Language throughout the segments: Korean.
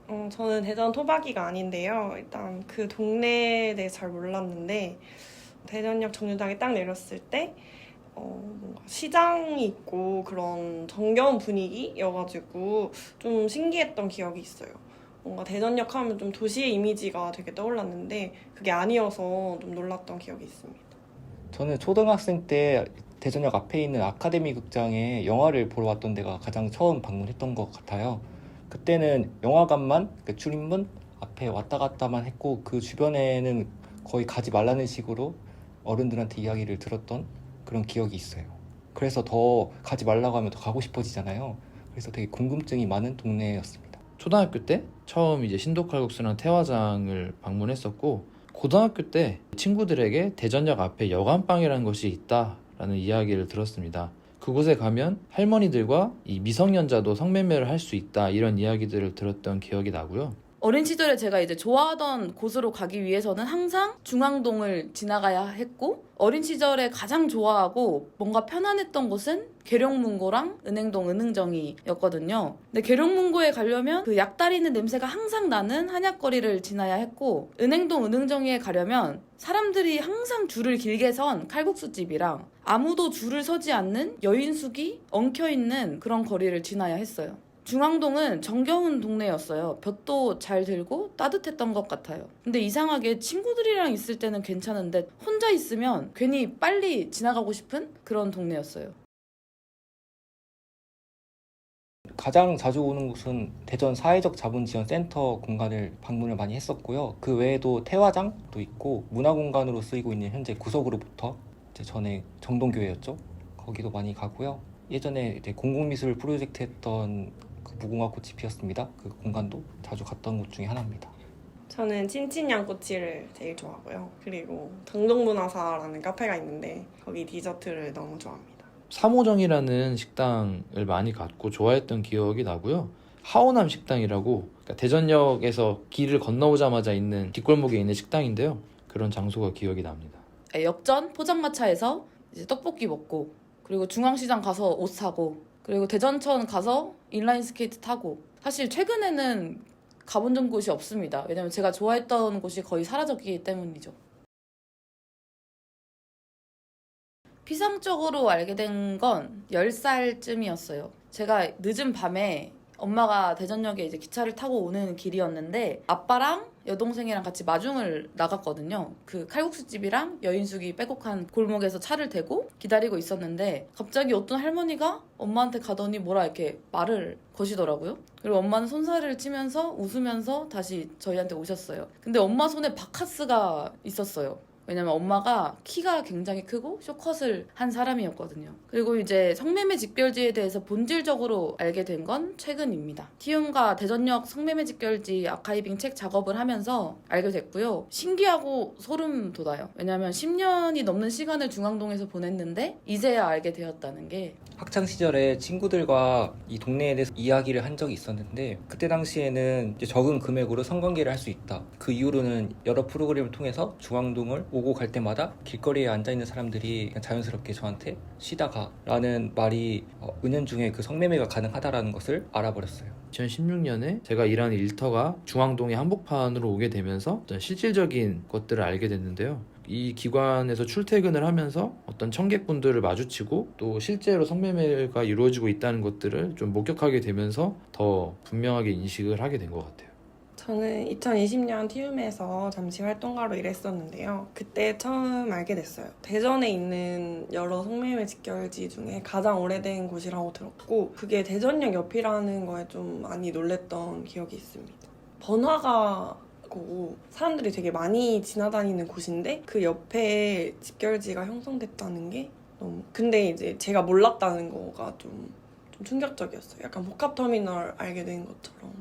저는 대전 토박이가 아닌데요. 일단 그 동네에 대해 잘 몰랐는데 대전역 정류장에 딱 내렸을 때 뭔가 시장이 있고 그런 정겨운 분위기여가지고 좀 신기했던 기억이 있어요. 뭔가 대전역 하면 좀 도시의 이미지가 되게 떠올랐는데 그게 아니어서 좀 놀랐던 기억이 있습니다. 저는 초등학생 때 대전역 앞에 있는 아카데미 극장에 영화를 보러 왔던 데가 가장 처음 방문했던 것 같아요. 그때는 영화관만 출입문 앞에 왔다 갔다만 했고 그 주변에는 거의 가지 말라는 식으로 어른들한테 이야기를 들었던 그런 기억이 있어요. 그래서 더 가지 말라고 하면 더 가고 싶어지잖아요. 그래서 되게 궁금증이 많은 동네였습니다. 초등학교 때 처음 이제 신도칼국수랑 태화장을 방문했었고, 고등학교 때 친구들에게 대전역 앞에 여관방이라는 것이 있다라는 이야기를 들었습니다. 그곳에 가면 할머니들과 이 미성년자도 성매매를 할 수 있다, 이런 이야기들을 들었던 기억이 나고요. 어린 시절에 제가 이제 좋아하던 곳으로 가기 위해서는 항상 중앙동을 지나가야 했고, 어린 시절에 가장 좋아하고 뭔가 편안했던 곳은 계룡문고랑 은행동 은흥정이었거든요. 근데 계룡문고에 가려면 그 약 따리는 냄새가 항상 나는 한약거리를 지나야 했고, 은행동 은흥정이에 가려면 사람들이 항상 줄을 길게 선 칼국수집이랑 아무도 줄을 서지 않는 여인숙이 엉켜있는 그런 거리를 지나야 했어요. 중앙동은 정겨운 동네였어요. 볕도 잘 들고 따뜻했던 것 같아요. 근데 이상하게 친구들이랑 있을 때는 괜찮은데 혼자 있으면 괜히 빨리 지나가고 싶은 그런 동네였어요. 가장 자주 오는 곳은 대전 사회적 자본지원센터 공간을 방문을 많이 했었고요. 그 외에도 태화장도 있고 문화공간으로 쓰이고 있는 현재 구석으로부터 이제 전에 정동교회였죠. 거기도 많이 가고요. 예전에 이제 공공미술 프로젝트 했던 그 무궁화 꽃이 피었습니다. 그 공간도 자주 갔던 곳 중에 하나입니다. 저는 찐찐양꼬치를 제일 좋아하고요. 그리고 정동문화사라는 카페가 있는데 거기 디저트를 너무 좋아합니다. 삼호정이라는 식당을 많이 갔고 좋아했던 기억이 나고요. 하오남 식당이라고, 그러니까 대전역에서 길을 건너오자마자 있는 뒷골목에 있는 식당인데요. 그런 장소가 기억이 납니다. 역전 포장마차에서 이제 떡볶이 먹고, 그리고 중앙시장 가서 옷 사고, 그리고 대전천 가서 인라인 스케이트 타고. 사실 최근에는 가본 곳이 없습니다. 왜냐면 제가 좋아했던 곳이 거의 사라졌기 때문이죠. 피상적으로 알게 된 건 10살쯤이었어요. 제가 늦은 밤에 엄마가 대전역에 이제 기차를 타고 오는 길이었는데 아빠랑 여동생이랑 같이 마중을 나갔거든요. 그 칼국수집이랑 여인숙이 빼곡한 골목에서 차를 대고 기다리고 있었는데 갑자기 어떤 할머니가 엄마한테 가더니 뭐라 이렇게 말을 거시더라고요. 그리고 엄마는 손살을 치면서 웃으면서 다시 저희한테 오셨어요. 근데 엄마 손에 바카스가 있었어요. 왜냐면 엄마가 키가 굉장히 크고 쇼컷을 한 사람이었거든요. 그리고 이제 성매매 직결지에 대해서 본질적으로 알게 된 건 최근입니다. 티움과 대전역 성매매 직결지 아카이빙 책 작업을 하면서 알게 됐고요. 신기하고 소름 돋아요. 왜냐면 10년이 넘는 시간을 중앙동에서 보냈는데 이제야 알게 되었다는 게. 학창 시절에 친구들과 이 동네에 대해서 이야기를 한 적이 있었는데 그때 당시에는 이제 적은 금액으로 성관계를 할 수 있다. 그 이후로는 여러 프로그램을 통해서 중앙동을 오고 갈 때마다 길거리에 앉아있는 사람들이 그냥 자연스럽게 저한테 쉬다 가 라는 말이 은연중에 그 성매매가 가능하다라는 것을 알아버렸어요. 2016년에 제가 일하는 일터가 중앙동의 한복판으로 오게 되면서 어떤 실질적인 것들을 알게 됐는데요. 이 기관에서 출퇴근을 하면서 어떤 청객분들을 마주치고 또 실제로 성매매가 이루어지고 있다는 것들을 좀 목격하게 되면서 더 분명하게 인식을 하게 된 것 같아요. 저는 2020년 티움에서 잠시 활동가로 일했었는데요. 그때 처음 알게 됐어요. 대전에 있는 여러 성매매 직결지 중에 가장 오래된 곳이라고 들었고 그게 대전역 옆이라는 거에 좀 많이 놀랬던 기억이 있습니다. 번화가 고 사람들이 되게 많이 지나다니는 곳인데 그 옆에 직결지가 형성됐다는 게 너무 근데 이제 제가 몰랐다는 거가 좀 충격적이었어요. 약간 복합터미널 알게 된 것처럼.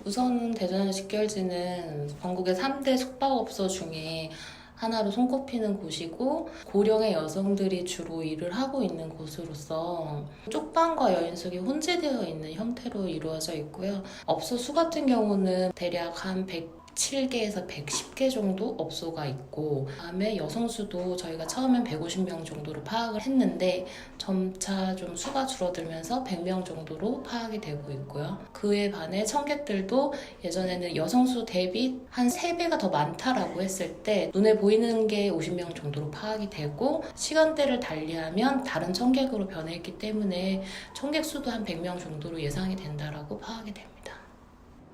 우선 대전 직결지는 전국의 3대 숙박업소 중에 하나로 손꼽히는 곳이고 고령의 여성들이 주로 일을 하고 있는 곳으로서 쪽방과 여인숙이 혼재되어 있는 형태로 이루어져 있고요. 업소 수 같은 경우는 대략 한 107개에서 110개 정도 업소가 있고, 그다음에 여성수도 저희가 처음엔 150명 정도로 파악을 했는데 점차 좀 수가 줄어들면서 100명 정도로 파악이 되고 있고요. 그에 반해 청객들도 예전에는 여성수 대비 한 3배가 더 많다라고 했을 때 눈에 보이는 게 50명 정도로 파악이 되고, 시간대를 달리하면 다른 청객으로 변했기 때문에 청객 수도 한 100명 정도로 예상이 된다라고 파악이 됩니다.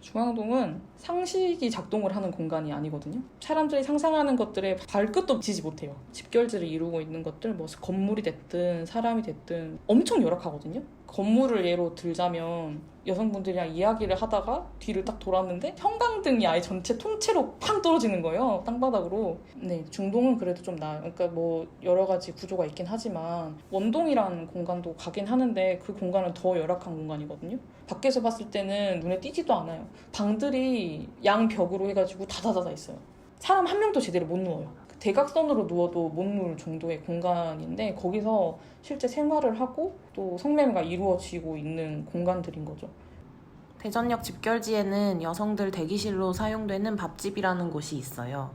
중앙동은 상식이 작동을 하는 공간이 아니거든요. 사람들이 상상하는 것들에 발끝도 지지 못해요. 집결지를 이루고 있는 것들, 뭐 건물이 됐든 사람이 됐든 엄청 열악하거든요. 건물을 예로 들자면 여성분들이랑 이야기를 하다가 뒤를 딱 돌았는데 형광등이 아예 전체 통째로 팡 떨어지는 거예요. 땅바닥으로. 네, 중동은 그래도 좀 나아요. 그러니까 뭐 여러 가지 구조가 있긴 하지만 원동이라는 공간도 가긴 하는데 그 공간은 더 열악한 공간이거든요. 밖에서 봤을 때는 눈에 띄지도 않아요. 방들이 양벽으로 해가지고 다다다다 있어요. 사람 한 명도 제대로 못 누워요. 대각선으로 누워도 못 누울 정도의 공간인데 거기서 실제 생활을 하고 또 성매매가 이루어지고 있는 공간들인 거죠. 대전역 집결지에는 여성들 대기실로 사용되는 밥집이라는 곳이 있어요.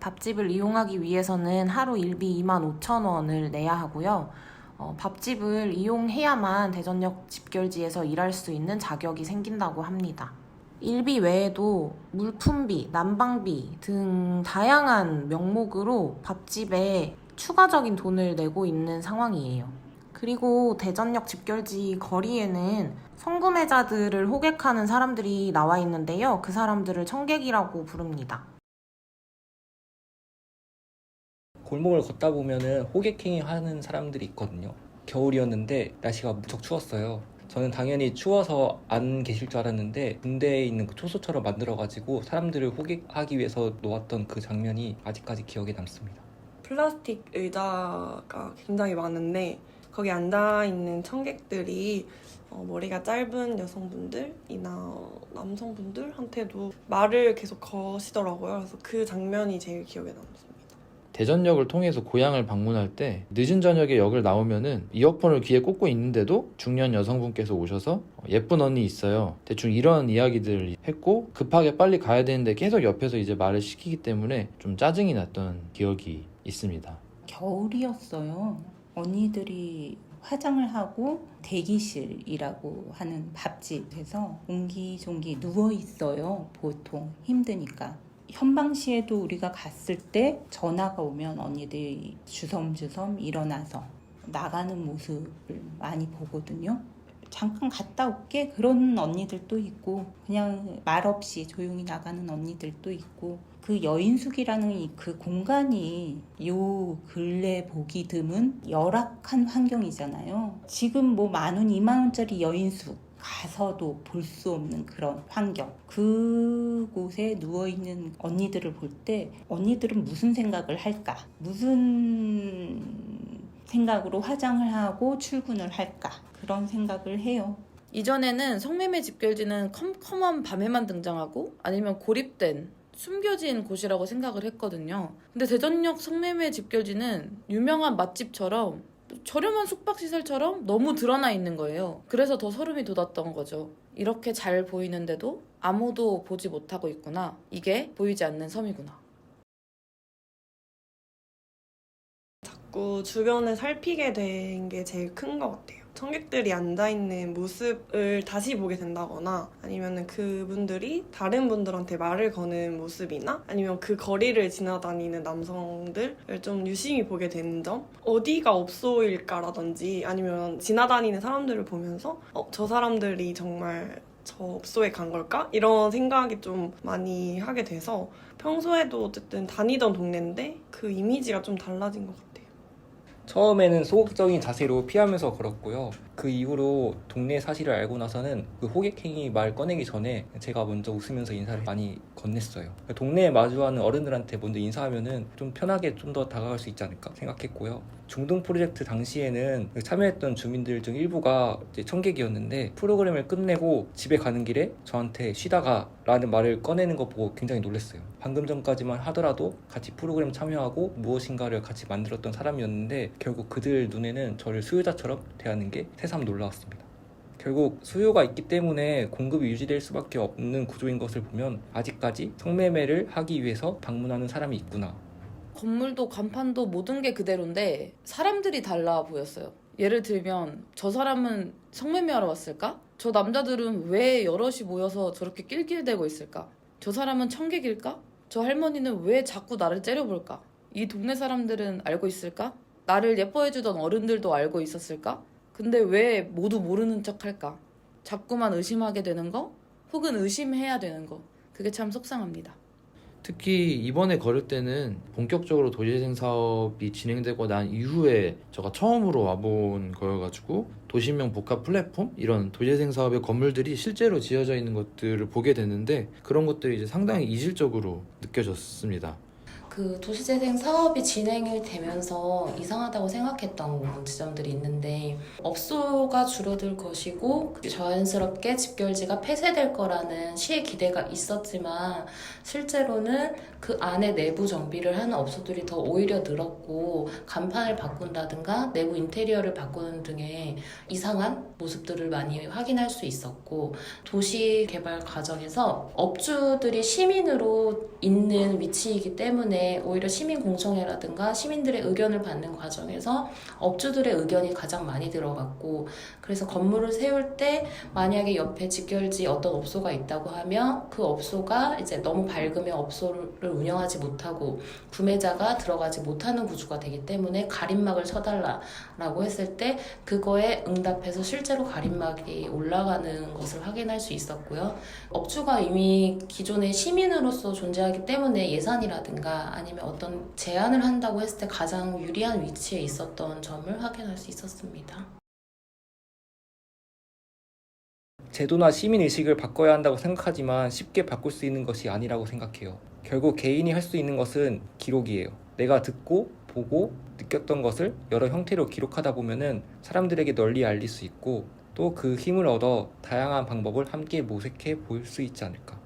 밥집을 이용하기 위해서는 하루 일비 25,000원을 내야 하고요. 밥집을 이용해야만 대전역 집결지에서 일할 수 있는 자격이 생긴다고 합니다. 일비 외에도 물품비, 난방비 등 다양한 명목으로 밥집에 추가적인 돈을 내고 있는 상황이에요. 그리고 대전역 집결지 거리에는 성구매자들을 호객하는 사람들이 나와 있는데요. 그 사람들을 청객이라고 부릅니다. 골목을 걷다 보면은 호객행위 하는 사람들이 있거든요. 겨울이었는데 날씨가 무척 추웠어요. 저는 당연히 추워서 안 계실 줄 알았는데 군대에 있는 그 초소처럼 만들어가지고 사람들을 호객하기 위해서 놓았던 그 장면이 아직까지 기억에 남습니다. 플라스틱 의자가 굉장히 많은데 거기 앉아있는 청객들이 머리가 짧은 여성분들이나 남성분들한테도 말을 계속 거시더라고요. 그래서 그 장면이 제일 기억에 남습니다. 대전역을 통해서 고향을 방문할 때 늦은 저녁에 역을 나오면은 이어폰을 귀에 꽂고 있는데도 중년 여성분께서 오셔서 예쁜 언니 있어요. 대충 이런 이야기들을 했고 급하게 빨리 가야 되는데 계속 옆에서 이제 말을 시키기 때문에 좀 짜증이 났던 기억이 있습니다. 겨울이었어요. 언니들이 화장을 하고 대기실이라고 하는 밥집에서 옹기종기 누워 있어요. 보통 힘드니까. 현방시에도 우리가 갔을 때 전화가 오면 언니들이 주섬주섬 일어나서 나가는 모습을 많이 보거든요. 잠깐 갔다 올게 그런 언니들도 있고 그냥 말없이 조용히 나가는 언니들도 있고 그 여인숙이라는 그 공간이 요 근래 보기 드문 열악한 환경이잖아요. 지금 뭐 10,000원, 20,000원짜리 여인숙 가서도 볼 수 없는 그런 환경. 그곳에 누워있는 언니들을 볼 때 언니들은 무슨 생각을 할까? 무슨 생각으로 화장을 하고 출근을 할까? 그런 생각을 해요. 이전에는 성매매 집결지는 컴컴한 밤에만 등장하고 아니면 고립된 숨겨진 곳이라고 생각을 했거든요. 근데 대전역 성매매 집결지는 유명한 맛집처럼 저렴한 숙박시설처럼 너무 드러나 있는 거예요. 그래서 더 소름이 돋았던 거죠. 이렇게 잘 보이는데도 아무도 보지 못하고 있구나. 이게 보이지 않는 섬이구나. 자꾸 주변을 살피게 된 게 제일 큰 것 같아요. 청객들이 앉아있는 모습을 다시 보게 된다거나 아니면 그분들이 다른 분들한테 말을 거는 모습이나 아니면 그 거리를 지나다니는 남성들을 좀 유심히 보게 되는 점, 어디가 업소일까라든지 아니면 지나다니는 사람들을 보면서 저 사람들이 정말 저 업소에 간 걸까? 이런 생각이 좀 많이 하게 돼서 평소에도 어쨌든 다니던 동네인데 그 이미지가 좀 달라진 것 같아요. 처음에는 소극적인 자세로 피하면서 걸었고요. 그 이후로 동네 사실을 알고 나서는 그 호객행위 말 꺼내기 전에 제가 먼저 웃으면서 인사를 많이 건넸어요. 동네에 마주하는 어른들한테 먼저 인사하면은 좀 편하게 좀 더 다가갈 수 있지 않을까 생각했고요. 중동 프로젝트 당시에는 참여했던 주민들 중 일부가 이제 청객이었는데 프로그램을 끝내고 집에 가는 길에 저한테 쉬다가 라는 말을 꺼내는 거 보고 굉장히 놀랐어요. 방금 전까지만 하더라도 같이 프로그램 참여하고 무엇인가를 같이 만들었던 사람이었는데 결국 그들 눈에는 저를 수요자처럼 대하는 게 새삼 놀라웠습니다. 결국 수요가 있기 때문에 공급이 유지될 수밖에 없는 구조인 것을 보면 아직까지 성매매를 하기 위해서 방문하는 사람이 있구나. 건물도 간판도 모든 게 그대로인데 사람들이 달라 보였어요. 예를 들면 저 사람은 성매매하러 왔을까? 저 남자들은 왜 여럿이 모여서 저렇게 낄낄대고 있을까? 저 사람은 청객일까? 저 할머니는 왜 자꾸 나를 째려볼까? 이 동네 사람들은 알고 있을까? 나를 예뻐해주던 어른들도 알고 있었을까? 근데 왜 모두 모르는 척 할까? 자꾸만 의심하게 되는 거? 혹은 의심해야 되는 거. 그게 참 속상합니다. 특히 이번에 걸을 때는 본격적으로 도시재생 사업이 진행되고 난 이후에 제가 처음으로 와본 거여가지고 도시명 복합 플랫폼 이런 도시재생 사업의 건물들이 실제로 지어져 있는 것들을 보게 됐는데 그런 것들이 이제 상당히 이질적으로 느껴졌습니다. 그 도시재생 사업이 진행이 되면서 이상하다고 생각했던 지점들이 있는데 업소가 줄어들 것이고 자연스럽게 집결지가 폐쇄될 거라는 시의 기대가 있었지만 실제로는 그 안에 내부 정비를 하는 업소들이 더 오히려 늘었고 간판을 바꾼다든가 내부 인테리어를 바꾸는 등의 이상한 모습들을 많이 확인할 수 있었고 도시 개발 과정에서 업주들이 시민으로 있는 위치이기 때문에 오히려 시민 공청회라든가 시민들의 의견을 받는 과정에서 업주들의 의견이 가장 많이 들어갔고 그래서 건물을 세울 때 만약에 옆에 직결지 어떤 업소가 있다고 하면 그 업소가 이제 너무 밝으면 업소를 운영하지 못하고 구매자가 들어가지 못하는 구조가 되기 때문에 가림막을 쳐달라라고 했을 때 그거에 응답해서 실제로 가림막이 올라가는 것을 확인할 수 있었고요. 업주가 이미 기존의 시민으로서 존재하기 때문에 예산이라든가 아니면 어떤 제안을 한다고 했을 때 가장 유리한 위치에 있었던 점을 확인할 수 있었습니다. 제도나 시민의식을 바꿔야 한다고 생각하지만 쉽게 바꿀 수 있는 것이 아니라고 생각해요. 결국 개인이 할 수 있는 것은 기록이에요. 내가 듣고 보고 느꼈던 것을 여러 형태로 기록하다 보면은 사람들에게 널리 알릴 수 있고 또 그 힘을 얻어 다양한 방법을 함께 모색해 보일 수 있지 않을까.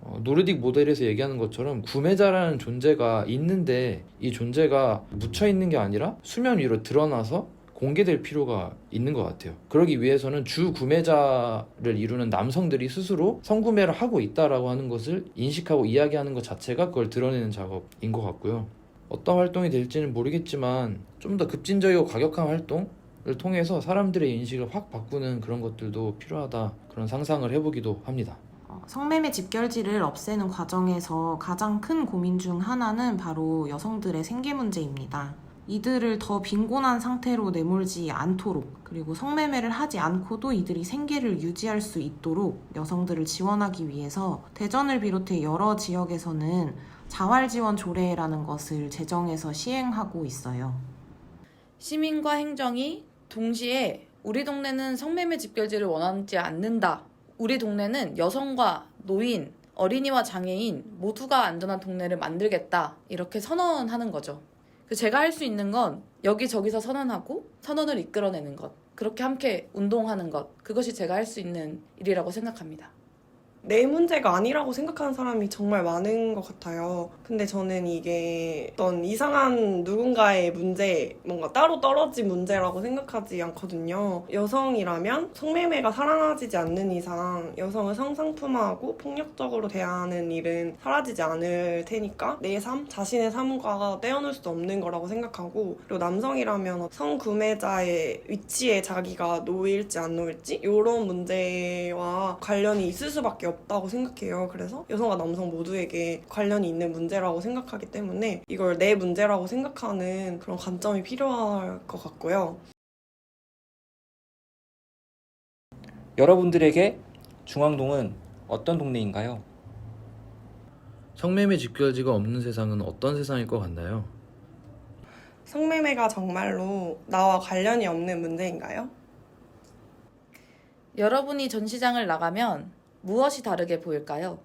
노르딕 모델에서 얘기하는 것처럼 구매자라는 존재가 있는데 이 존재가 묻혀있는 게 아니라 수면 위로 드러나서 공개될 필요가 있는 것 같아요. 그러기 위해서는 주 구매자를 이루는 남성들이 스스로 성구매를 하고 있다라고 하는 것을 인식하고 이야기하는 것 자체가 그걸 드러내는 작업인 것 같고요. 어떤 활동이 될지는 모르겠지만 좀 더 급진적이고 과격한 활동을 통해서 사람들의 인식을 확 바꾸는 그런 것들도 필요하다, 그런 상상을 해보기도 합니다. 성매매 집결지를 없애는 과정에서 가장 큰 고민 중 하나는 바로 여성들의 생계 문제입니다. 이들을 더 빈곤한 상태로 내몰지 않도록 그리고 성매매를 하지 않고도 이들이 생계를 유지할 수 있도록 여성들을 지원하기 위해서 대전을 비롯해 여러 지역에서는 자활지원 조례라는 것을 제정해서 시행하고 있어요. 시민과 행정이 동시에 우리 동네는 성매매 집결지를 원하지 않는다. 우리 동네는 여성과 노인, 어린이와 장애인 모두가 안전한 동네를 만들겠다. 이렇게 선언하는 거죠. 제가 할 수 있는 건 여기저기서 선언하고 선언을 이끌어내는 것. 그렇게 함께 운동하는 것. 그것이 제가 할 수 있는 일이라고 생각합니다. 내 문제가 아니라고 생각하는 사람이 정말 많은 것 같아요. 근데 저는 이게 어떤 이상한 누군가의 문제, 뭔가 따로 떨어진 문제라고 생각하지 않거든요. 여성이라면 성매매가 사라지지 않는 이상 여성을 성상품화하고 폭력적으로 대하는 일은 사라지지 않을 테니까 내 삶, 자신의 삶과 떼어놓을 수 없는 거라고 생각하고 그리고 남성이라면 성구매자의 위치에 자기가 놓일지 안 놓일지 이런 문제와 관련이 있을 수밖에 없다고 생각해요. 그래서 여성과 남성 모두에게 관련이 있는 문제라고 생각하기 때문에 이걸 내 문제라고 생각하는 그런 관점이 필요할 것 같고요. 여러분들에게 중앙동은 어떤 동네인가요? 성매매 집결지가 없는 세상은 어떤 세상일 것 같나요? 성매매가 정말로 나와 관련이 없는 문제인가요? 여러분이 전시장을 나가면 무엇이 다르게 보일까요?